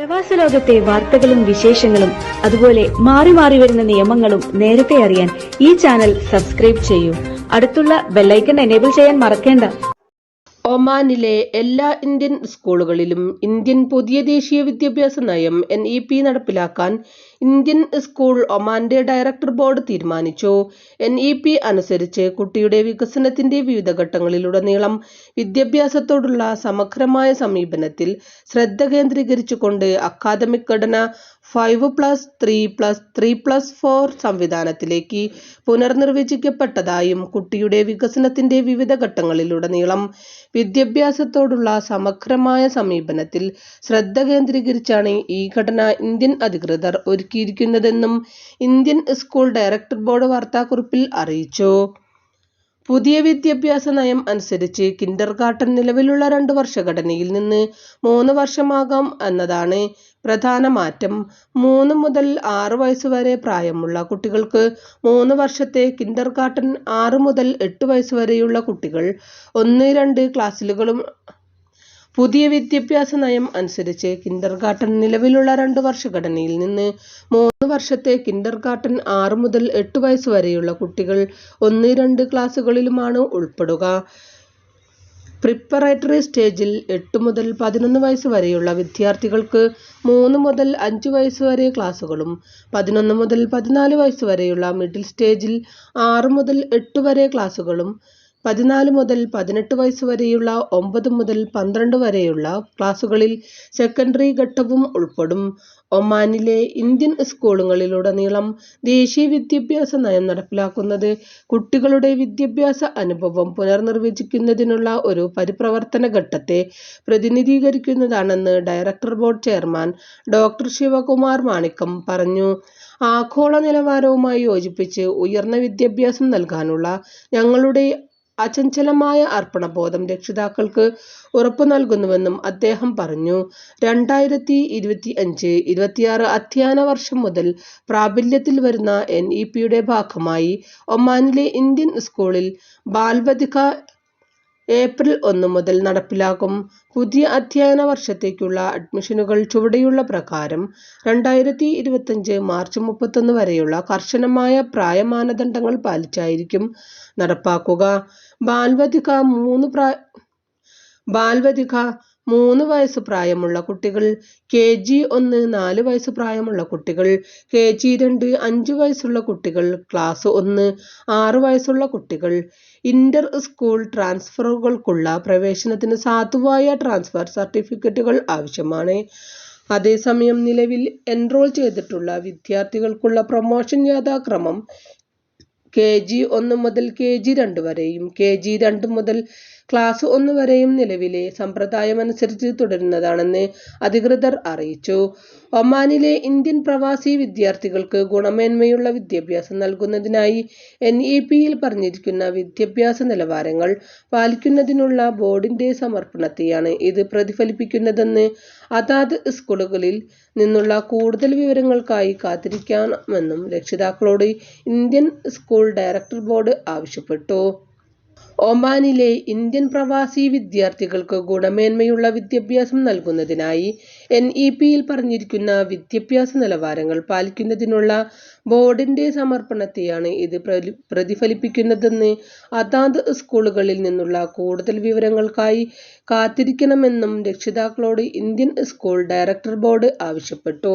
പ്രവാസ ലോകത്തെ വാർത്തകളും വിശേഷങ്ങളും അതുപോലെ മാറി മാറി വരുന്ന നിയമങ്ങളും നേരത്തെ അറിയാൻ ഈ ചാനൽ സബ്സ്ക്രൈബ് ചെയ്യൂ. അടുത്തുള്ള ബെല്ലൈക്കൺ എനേബിൾ ചെയ്യാൻ മറക്കേണ്ട. ഒമാനിലെ എല്ലാ ഇന്ത്യൻ സ്കൂളുകളിലും ഇന്ത്യൻ പുതിയ ദേശീയ വിദ്യാഭ്യാസ നയം (NEP) നടപ്പിലാക്കാൻ ഇന്ത്യൻ സ്കൂൾ ഒമാന്റെ ഡയറക്ടർ ബോർഡ് തീരുമാനിച്ചു. NEP അനുസരിച്ച് കുട്ടിയുടെ വികസനത്തിന്റെ വിവിധ ഘട്ടങ്ങളിലുടനീളം വിദ്യാഭ്യാസത്തോടുള്ള സമഗ്രമായ സമീപനത്തിൽ ശ്രദ്ധ കേന്ദ്രീകരിച്ചുകൊണ്ട് അക്കാദമിക് ഘടന 5+3+3+4 സംവിധാനത്തിലേക്ക് പുനർനിർവചിക്കപ്പെട്ടതായും കുട്ടിയുടെ വികസനത്തിന്റെ വിവിധ ഘട്ടങ്ങളിലുടനീളം വിദ്യാഭ്യാസത്തോടുള്ള സമഗ്രമായ സമീപനത്തിൽ ശ്രദ്ധ കേന്ദ്രീകരിച്ചാണ് ഈ ഘടന ഇന്ത്യൻ അധികൃതർ ഒരുക്കിയിരിക്കുന്നതെന്നും ഇന്ത്യൻ സ്കൂൾ ഡയറക്ടർ ബോർഡ് വാർത്താക്കുറിപ്പിൽ അറിയിച്ചു. പുതിയ വിദ്യാഭ്യാസ നയം അനുസരിച്ച് കിൻഡർഗാർട്ടൻ നിലവിലുള്ള 2 വർഷ ഘടനയിൽ നിന്ന് 3 വർഷമാകാം എന്നതാണ് പ്രധാന മാറ്റം. 3 മുതൽ 6 വയസ്സുവരെ പ്രായമുള്ള കുട്ടികൾക്ക് 3 വർഷത്തെ കിൻഡർഗാർട്ടൻ, 6 മുതൽ 8 വയസ്സുവരെയുള്ള കുട്ടികൾ 1-2 ക്ലാസുകളും. പുതിയ വിദ്യാഭ്യാസ നയം അനുസരിച്ച് കിൻഡർഗാർട്ടൻ നിലവിലുള്ള 2 വർഷ ഘടനയിൽ നിന്ന് 3 വർഷത്തെ കിൻഡർഗാർട്ടൻ, 6 മുതൽ 8 വയസ്സുവരെയുള്ള കുട്ടികൾ 1-2 ക്ലാസുകളിലുമാണ് ഉൾപ്പെടുക. പ്രിപ്പറേറ്ററി സ്റ്റേജിൽ 8 മുതൽ 11 വയസ്സുവരെയുള്ള വിദ്യാർത്ഥികൾക്ക് 3 മുതൽ 5 വയസ്സുവരെ ക്ലാസുകളും, 11 മുതൽ 14 വയസ്സുവരെയുള്ള മിഡിൽ സ്റ്റേജിൽ 6 മുതൽ 8 വരെ ക്ലാസുകളും, 14 മുതൽ 18 വയസ്സുവരെയുള്ള 9 മുതൽ 12 വരെയുള്ള ക്ലാസുകളിൽ സെക്കൻഡറി ഘട്ടവും ഉൾപ്പെടും. ഒമാനിലെ ഇന്ത്യൻ സ്കൂളുകളിലുടനീളം ദേശീയ വിദ്യാഭ്യാസ നയം നടപ്പിലാക്കുന്നത് കുട്ടികളുടെ വിദ്യാഭ്യാസ അനുഭവം പുനർനിർവചിക്കുന്നതിനുള്ള ഒരു പരിപ്രവർത്തന ഘട്ടത്തെ പ്രതിനിധീകരിക്കുന്നതാണെന്ന് director board chairman doctor Sivakumar Manickam പറഞ്ഞു. ആഗോള നിലവാരവുമായി യോജിപ്പിച്ച് ഉയർന്ന വിദ്യാഭ്യാസം നൽകാനുള്ള ഞങ്ങളുടെ അചഞ്ചലമായ അർപ്പണബോധം രക്ഷിതാക്കൾക്ക് ഉറപ്പു നൽകുന്നുവെന്നും അദ്ദേഹം പറഞ്ഞു. 2025-26 അധ്യയന വർഷം മുതൽ പ്രാബല്യത്തിൽ വരുന്ന NEPയുടെ ഭാഗമായി ഒമാനിലെ ഇന്ത്യൻ സ്കൂളിൽ ബാൽവതിക ഏപ്രിൽ 1 മുതൽ നടപ്പിലാകും. പുതിയ അധ്യയന വർഷത്തേക്കുള്ള അഡ്മിഷനുകൾ ചുവടെയുള്ള പ്രകാരം 2025 മാർച്ച് 31 വരെയുള്ള കർശനമായ പ്രായ മാനദണ്ഡങ്ങൾ പാലിച്ചായിരിക്കും നടപ്പാക്കുക. ബാൽവതിക 3 വയസ്സ് പ്രായമുള്ള കുട്ടികൾ, KG1 4 വയസ്സ് പ്രായമുള്ള കുട്ടികൾ, KG2 5 വയസ്സുള്ള കുട്ടികൾ, ക്ലാസ് 1 6 വയസ്സുള്ള കുട്ടികൾ. ഇന്റർ സ്കൂൾ ട്രാൻസ്ഫറുകൾക്കുള്ള പ്രവേശനത്തിന് സാധുവായ ട്രാൻസ്ഫർ സർട്ടിഫിക്കറ്റുകൾ ആവശ്യമാണ്. അതേസമയം നിലവിൽ എൻറോൾ ചെയ്തിട്ടുള്ള വിദ്യാർത്ഥികൾക്കുള്ള പ്രൊമോഷൻ യഥാക്രമം KG1 മുതൽ KG2 വരെയും KG2 മുതൽ ക്ലാസ് 1 വരെയും നിലവിലെ സമ്പ്രദായമനുസരിച്ച് തുടരുന്നതാണെന്ന് അധികൃതർ അറിയിച്ചു. ഒമാനിലെ ഇന്ത്യൻ പ്രവാസി വിദ്യാർത്ഥികൾക്ക് ഗുണമേന്മയുള്ള വിദ്യാഭ്യാസം നൽകുന്നതിനായി NEPയിൽ പറഞ്ഞിരിക്കുന്ന വിദ്യാഭ്യാസ നിലവാരങ്ങൾ പാലിക്കുന്നതിനുള്ള ബോർഡിന്റെ സമർപ്പണത്തെയാണ് ഇത് പ്രതിഫലിപ്പിക്കുന്നതെന്ന് അതാത് സ്കൂളുകളിൽ നിന്നുള്ള കൂടുതൽ വിവരങ്ങൾക്കായി കാത്തിരിക്കാമെന്നും രക്ഷിതാക്കളോട് ഇന്ത്യൻ സ്കൂൾ ഡയറക്ടർ ബോർഡ് ആവശ്യപ്പെട്ടു. ഒമാനിലെ ഇന്ത്യൻ പ്രവാസി വിദ്യാർത്ഥികൾക്ക് ഗുണമേന്മയുള്ള വിദ്യാഭ്യാസം നൽകുന്നതിനായി NEPയിൽ പറഞ്ഞിരിക്കുന്ന വിദ്യാഭ്യാസ നിലവാരങ്ങൾ പാലിക്കുന്നതിനുള്ള ബോർഡിന്റെ സമർപ്പണത്തെയാണ് ഇത് പ്രതിഫലിപ്പിക്കുന്നതെന്ന് അതാത് സ്കൂളുകളിൽ നിന്നുള്ള കൂടുതൽ വിവരങ്ങൾക്കായി കാത്തിരിക്കണമെന്നും രക്ഷിതാക്കളോട് ഇന്ത്യൻ സ്കൂൾ ഡയറക്ടർ ബോർഡ് ആവശ്യപ്പെട്ടു.